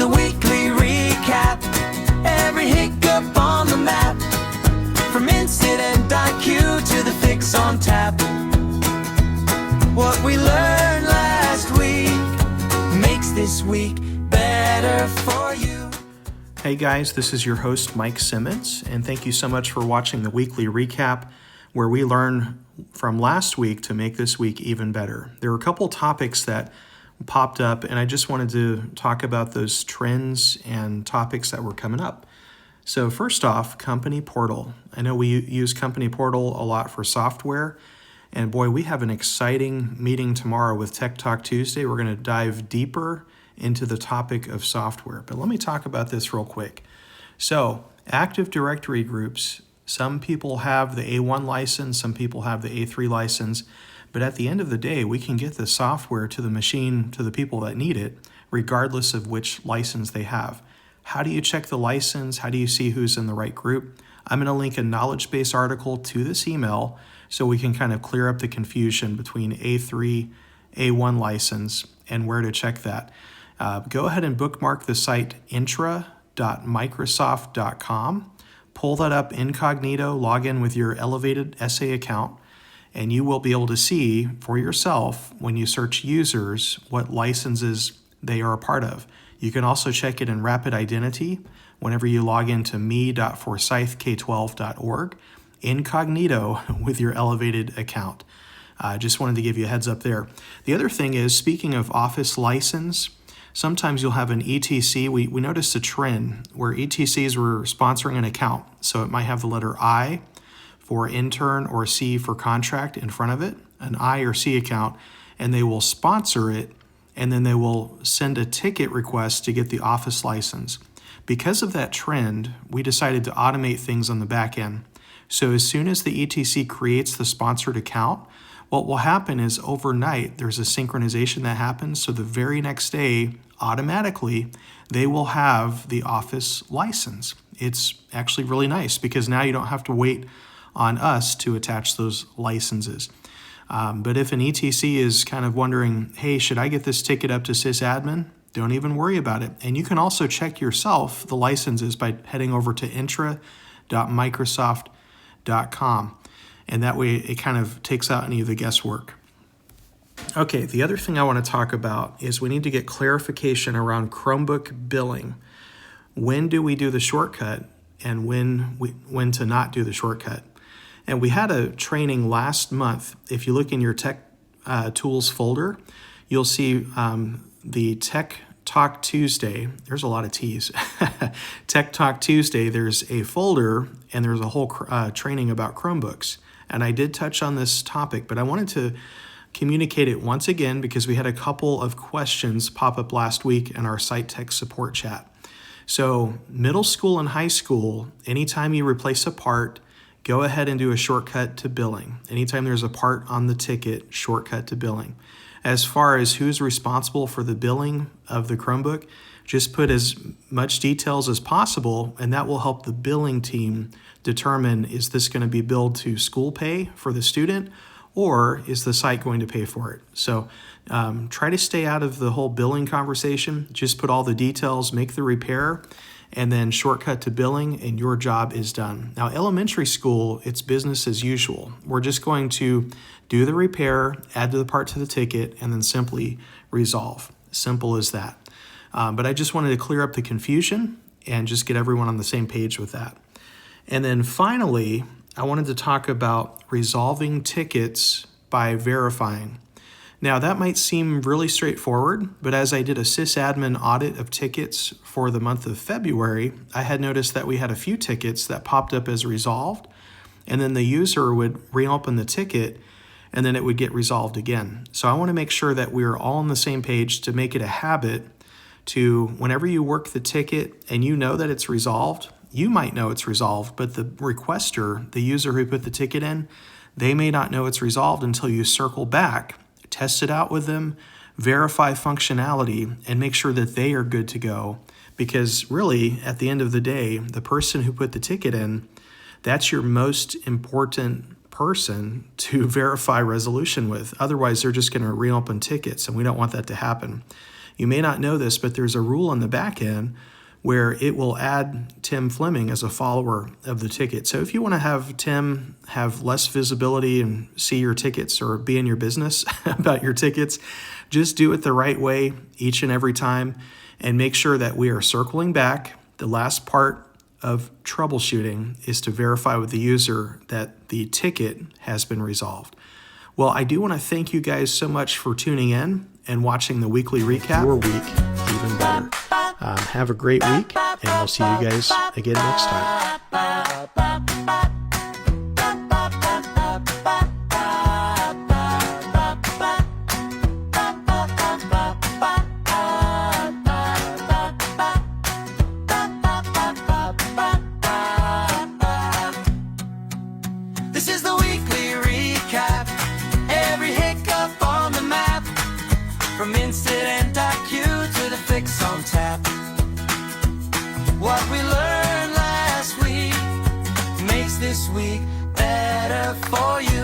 the weekly recap. Every hiccup on the map, from incident IQ to the fix on tap. What we learned last week makes this week better for you. Hey guys, this is your host Mike Simmons, and thank you so much for watching the weekly recap where we learn from last week to make this week even better. There were a couple topics that popped up, and I just wanted to talk about those trends and topics that were coming up. So first off, Company Portal. I know we use Company Portal a lot for software, and boy, we have an exciting meeting tomorrow with Tech Talk Tuesday. We're going to dive deeper into the topic of software. But let me talk about this real quick. So Active Directory groups, some people have the A1 license, some people have the A3 license, but at the end of the day, we can get the software to the machine, to the people that need it, regardless of which license they have. How do you check the license? How do you see who's in the right group? I'm going to link a knowledge base article to this email so we can kind of clear up the confusion between A3, A1 license, and where to check that. Go ahead and bookmark the site intra.microsoft.com. Pull that up incognito, log in with your elevated SA account, and you will be able to see for yourself when you search users what licenses they are a part of. You can also check it in Rapid Identity whenever you log into me.forsythk12.org, incognito with your elevated account. Just wanted to give you a heads up there. The other thing is, speaking of Office license, sometimes you'll have an ETC. We noticed a trend where ETCs were sponsoring an account. So it might have the letter I for intern or C for contract in front of it, an I or C account, and they will sponsor it, and then they will send a ticket request to get the Office license. Because of that trend, we decided to automate things on the back end. So as soon as the ETC creates the sponsored account, what will happen is overnight, there's a synchronization that happens. So the very next day, automatically, they will have the Office license. It's actually really nice because now you don't have to wait on us to attach those licenses. But if an ETC is kind of wondering, hey, should I get this ticket up to sysadmin? Don't even worry about it. And you can also check yourself the licenses by heading over to intra.microsoft.com. And that way it kind of takes out any of the guesswork. Okay, the other thing I want to talk about is we need to get clarification around Chromebook billing. When do we do the shortcut and when to not do the shortcut? And we had a training last month. If you look in your Tech Tools folder, you'll see the Tech Talk Tuesday. There's a lot of T's. Tech Talk Tuesday, there's a folder and there's a whole training about Chromebooks. And I did touch on this topic, but I wanted to communicate it once again because we had a couple of questions pop up last week in our Site Tech support chat. So middle school and high school, anytime you replace a part, go ahead and do a shortcut to billing. Anytime there's a part on the ticket, shortcut to billing. As far as who's responsible for the billing of the Chromebook, just put as much details as possible, and that will help the billing team determine, is this going to be billed to school pay for the student, or is the site going to pay for it? So try to stay out of the whole billing conversation. Just put all the details, make the repair, and then shortcut to billing, and your job is done. Now, elementary school, it's business as usual. We're just going to do the repair, add to the part to the ticket, and then simply resolve. Simple as that. But I just wanted to clear up the confusion and just get everyone on the same page with that. And then finally, I wanted to talk about resolving tickets by verifying. Now, that might seem really straightforward, but as I did a sysadmin audit of tickets for the month of February, I had noticed that we had a few tickets that popped up as resolved, and then the user would reopen the ticket, and then it would get resolved again. So I want to make sure that we're all on the same page to make it a habit to, whenever you work the ticket and you know that it's resolved, you might know it's resolved, but the requester, the user who put the ticket in, they may not know it's resolved until you circle back, test it out with them, verify functionality, and make sure that they are good to go. Because really, at the end of the day, the person who put the ticket in, that's your most important person to verify resolution with. Otherwise, they're just going to reopen tickets, and we don't want that to happen. You may not know this, but there's a rule on the back end where it will add Tim Fleming as a follower of the ticket. So if you want to have Tim have less visibility and see your tickets or be in your business about your tickets, just do it the right way each and every time, and make sure that we are circling back. The last part of troubleshooting is to verify with the user that the ticket has been resolved. Well, I do want to thank you guys so much for tuning in and watching the weekly recap. Your week even better. Have a great week, and we'll see you guys again next time. This is the weekly recap. Every hiccup on the map, from incident IQ to the fix on tap. What we learned last week makes this week better for you.